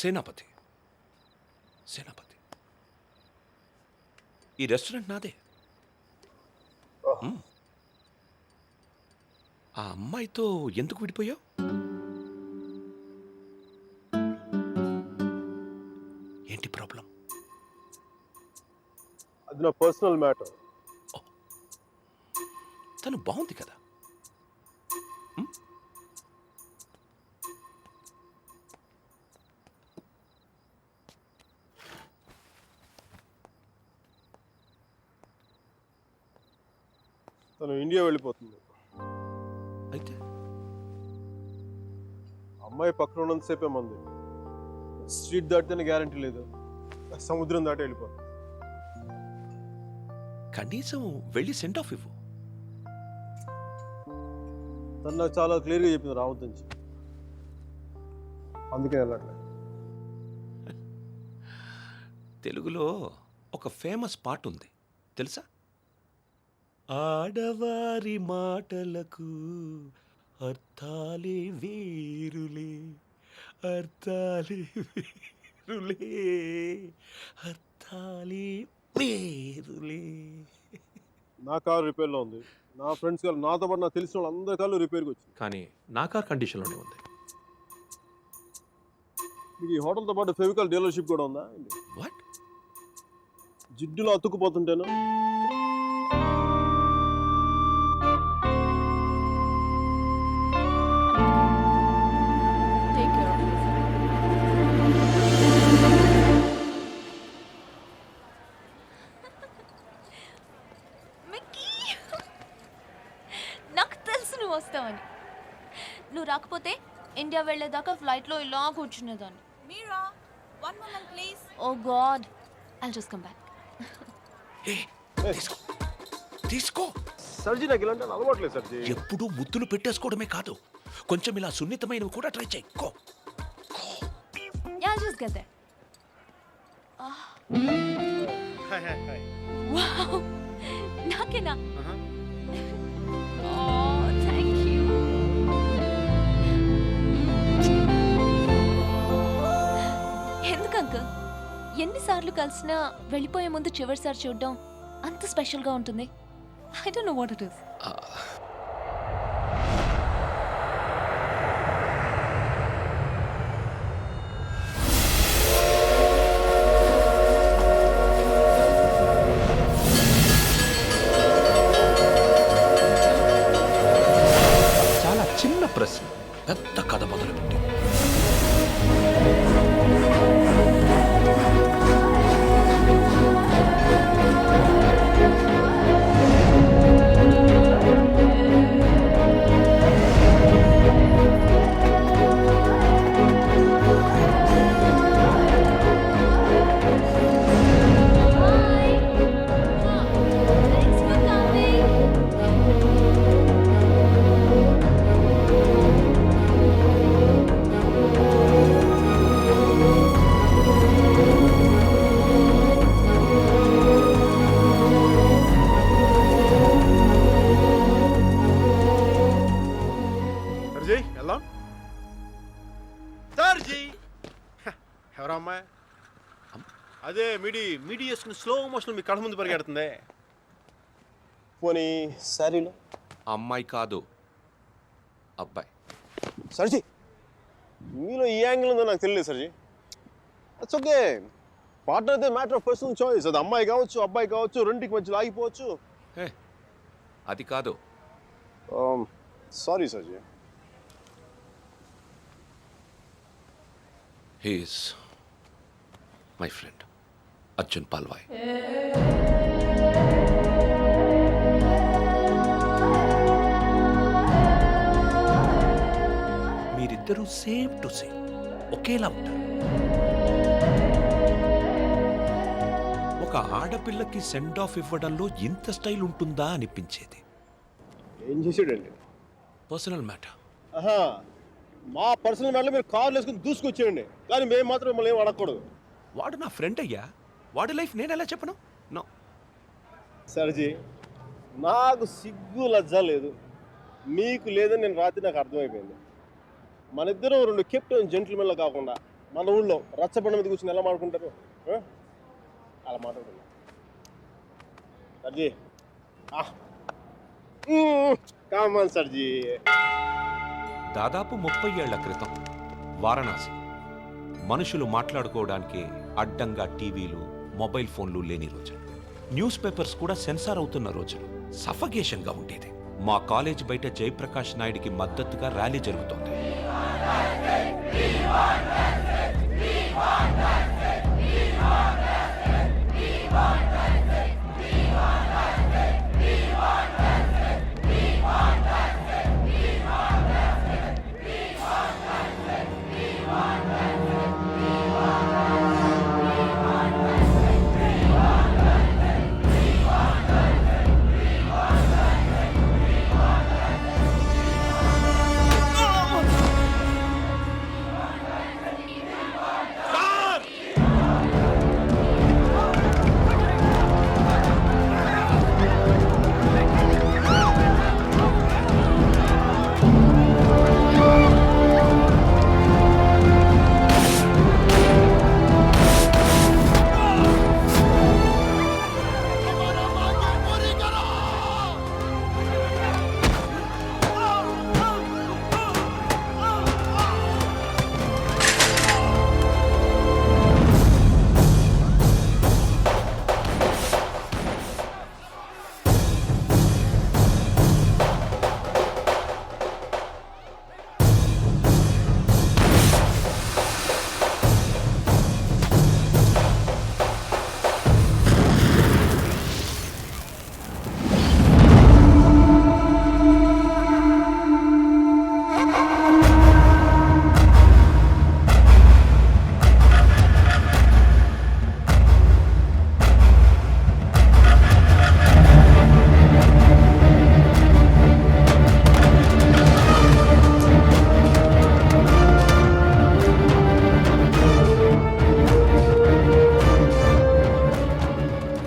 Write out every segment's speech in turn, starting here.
సేనాపతి. సేనాపతి, ఈ రెస్టారెంట్ నాదే. ఆ అమ్మాయితో ఎందుకు విడిపోయావు? ఏంటి ప్రాబ్లం? అది నా పర్సనల్ మ్యాటర్. తను బాగుంది కదా. తను ఇండియా వెళ్ళిపోతుంది. అయితే అమ్మాయి పక్కన ఉన్నంతసేపే మంది. స్ట్రీట్ దాటితేనే గ్యారంటీ లేదు, సముద్రం దాటి వెళ్ళిపోతుంది. కనీసం వెళ్ళి సెండ్ ఆఫ్ ఇవ్వు. తను నాకు చాలా క్లియర్గా చెప్పింది రావద్దు నుంచి. అందుకే వెళ్ళట్లేదు. తెలుగులో ఒక ఫేమస్ పాట ఉంది, తెలుసా? ఆడవారి మాటలకు అర్థాలే వేరులే, అర్థాలే వేరులే, అర్థాలే వేరులే. నా కారు రిపేర్లో ఉంది. నా ఫ్రెండ్స్ కారు, నాతో పాటు నాకు తెలిసిన వాళ్ళు అందరి కాళ్ళు రిపేర్కి వచ్చింది. కానీ నా కార్ కండిషన్లోనే ఉంది. మీకు ఈ హోటల్తో పాటు ఫెవికాల్ డీలర్షిప్ కూడా ఉందా? వాట్? జిడ్డులో అతుక్కుపోతుంటేను. నాకు తెలుసు నువ్వు వస్తావని. నువ్వు రాకపోతే ఇండియా వెళ్ళేదాకా ఫ్లైట్లో ఇలా కూర్చునేదాన్ని. Mira, one moment please. Oh God, I'll just come back. తీసుకో తీసుకో. సర్జీ నాకు ఇలాంటి అలవాట్లేదు సర్జీ. ఎప్పుడు ముద్దులు పెట్టేసుకోవడమే కాదు, కొంచెం ఇలా సున్నితమైనవి కూడా ట్రై చేయి. Go. Yeah, I'll just get there. Wow, నాకేనా? Oh, thank you. ఎందుకు అంకుల్ ఎన్నిసార్లు కలిసినా వెళ్ళిపోయే ముందు చివరిసారి చూడడం అంత స్పెషల్గా ఉంటుంది? I don't know what it is. చాలా చిన్న ప్రశ్న పెద్ద కథ మొదలుపెట్టి. సర్జీ వెళ్దాం. సర్జీ ఎవరా అమ్మాయి? అదే మీడి చేసుకుని స్లో మోషన్ మీ కళ్ళ ముందు పరిగెడుతుంది. పోనీ సారీలో అమ్మాయి కాదు, అబ్బాయి. సర్జీ మీలో ఈ యాంగిల్ ఉందో నాకు తెలియదు సర్జీ. It's okay. పార్ట్నర్ అయితే మ్యాటర్ ఆఫ్ పర్సనల్ చాయిస్. అది అమ్మాయి కావచ్చు, అబ్బాయి కావచ్చు, రెండింటికి మధ్యలో ఆగిపోవచ్చు. అది కాదు. సారీ సర్జీ. He is my friend Arjun Palvai. మీరిద్దరూ సేమ్ టు సేమ్ ఒకేలా ఉంటారు. ఒక ఆడపిల్లకి సెండ్ ఆఫ్ ఇవ్వడంలో ఇంత స్టైల్ ఉంటుందా అనిపించేది. ఏం చేసాడండి? Personal matter. మా పర్సనల్ మ్యాటర్లో మీరు కార్లు వేసుకుని దూసుకొచ్చేయండి, కానీ మేము మాత్రం మిమ్మల్ని ఏం అడగకూడదు. వాడు నా ఫ్రెండ్ అయ్యా, వాడి లైఫ్ నేను ఎలా చెప్పను? నో సర్జీ, నాకు సిగ్గు లజ్జ లేదు, మీకు లేదని నేను రాత్రి నాకు అర్థమైపోయింది. మన ఇద్దరం రెండు కెప్టెన్ జెంటిల్మెన్లో కాకుండా మన ఊళ్ళో రచ్చబండ మీద కూర్చొని ఎలా మాట్లాడుకుంటారు అలా మాట్లాడుకున్నాం సర్జీ కామన్ సర్జీ. దాదాపు 30 ఏళ్ల క్రితం వారణాసి మనుషులు మాట్లాడుకోవడానికి అడ్డంగా టీవీలు మొబైల్ ఫోన్లు లేని రోజులు. న్యూస్ పేపర్స్ కూడా సెన్సార్ అవుతున్న రోజులు. సఫకేషన్గా ఉండేది. మా కాలేజ్ బయట జయప్రకాష్ నాయుడికి మద్దతుగా ర్యాలీ జరుగుతోంది.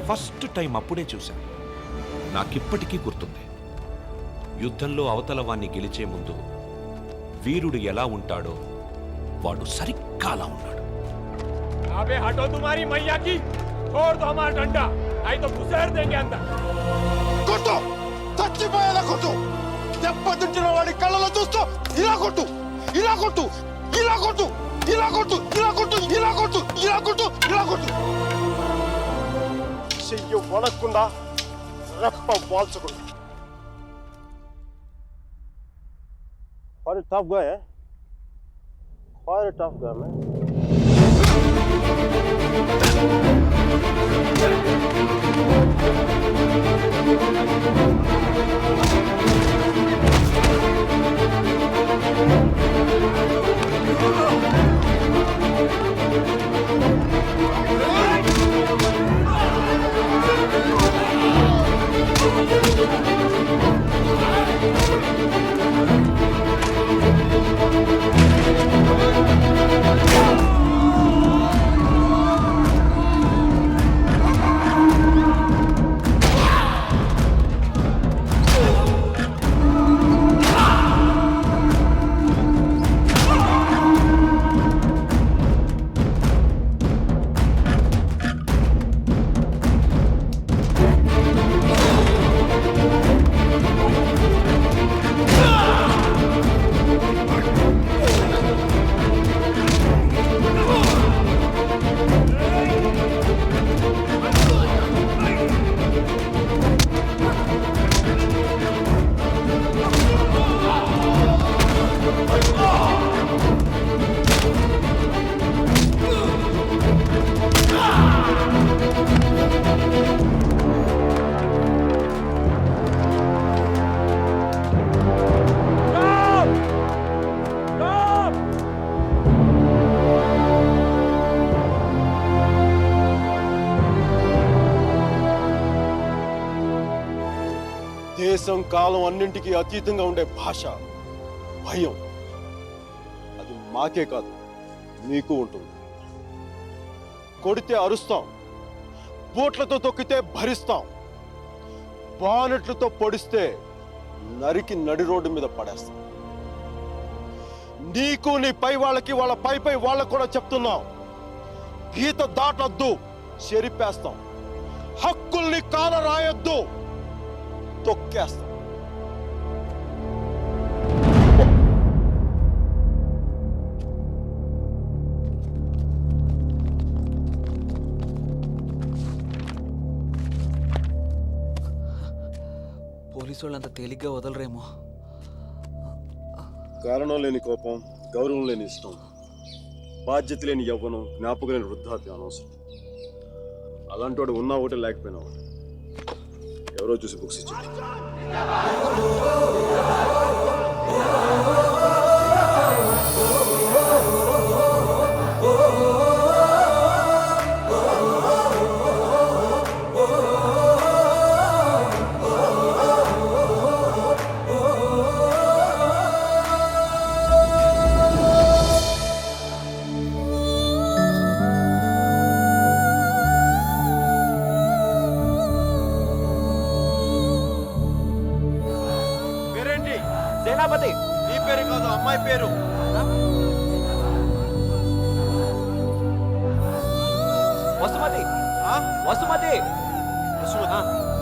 ఫస్ట్ టైం అప్పుడే చూశాను. నాకిప్పటికీ గుర్తుంది. యుద్ధంలో అవతల వాణ్ణి గెలిచే ముందు వీరుడు ఎలా ఉంటాడో వాడు సరిగ్గా అలా ఉన్నాడు. अबे हटो तुम्हारी मैया की, छोड़ दो हमारा डंडा, नहीं तो घुसेड़ देंगे अंदर. కొట్టు చచ్చిపోయేలా కొట్టు. దెబ్బతింటున్న వాడి కళ్ళలో చూస్తూ ఇలా కొట్టు, ఇలా కొట్టు, ఇలా కొట్టు, ఇలా కొట్టు, ఇలా కొట్టు, ఇలా కొట్టు, ఇలా కొట్టు, ఇలా కొట్టు. చెయ్యి వణక్కుండా రెప్ప వాల్చకుండా. Quite a tough guy, eh? Quite a tough guy, man. దేశం కాలం అన్నింటికీ అతీతంగా ఉండే భాష భయం. అది మాకే కాదు మీకు ఉంటుంది. కొడితే అరుస్తాం, బోట్లతో తొక్కితే భరిస్తాం, బానెట్లతో పొడిస్తే నరికి నడి రోడ్డు మీద పడేస్తాం. నీకు నీ పై వాళ్ళకి వాళ్ళ పై వాళ్ళకు కూడా చెప్తున్నాం, గీత దాటొద్దు, చెరిపేస్తాం. హక్కుల్ని కాల రాయొద్దు, తొక్కేస్తాం. పోలీసు వాళ్ళు అంత తేలిగ్గా వదలరేమో. కారణం లేని కోపం, గౌరవం లేని ఇష్టం, బాధ్యత లేని యవ్వనం, జ్ఞాపకం లేని వృద్ధాప్యం అనవసరం. అలాంటి వాడు ఉన్నా ఒకటి లేకపోయినా ఒకటి. ఎవరో చూసి బుక్స్ ఇచ్చారు. పేరేంటి? సేనాపతి. నీ పేరు కాదు, అమ్మాయి పేరు. వసుమతి. వసుమతి. వసుమతి.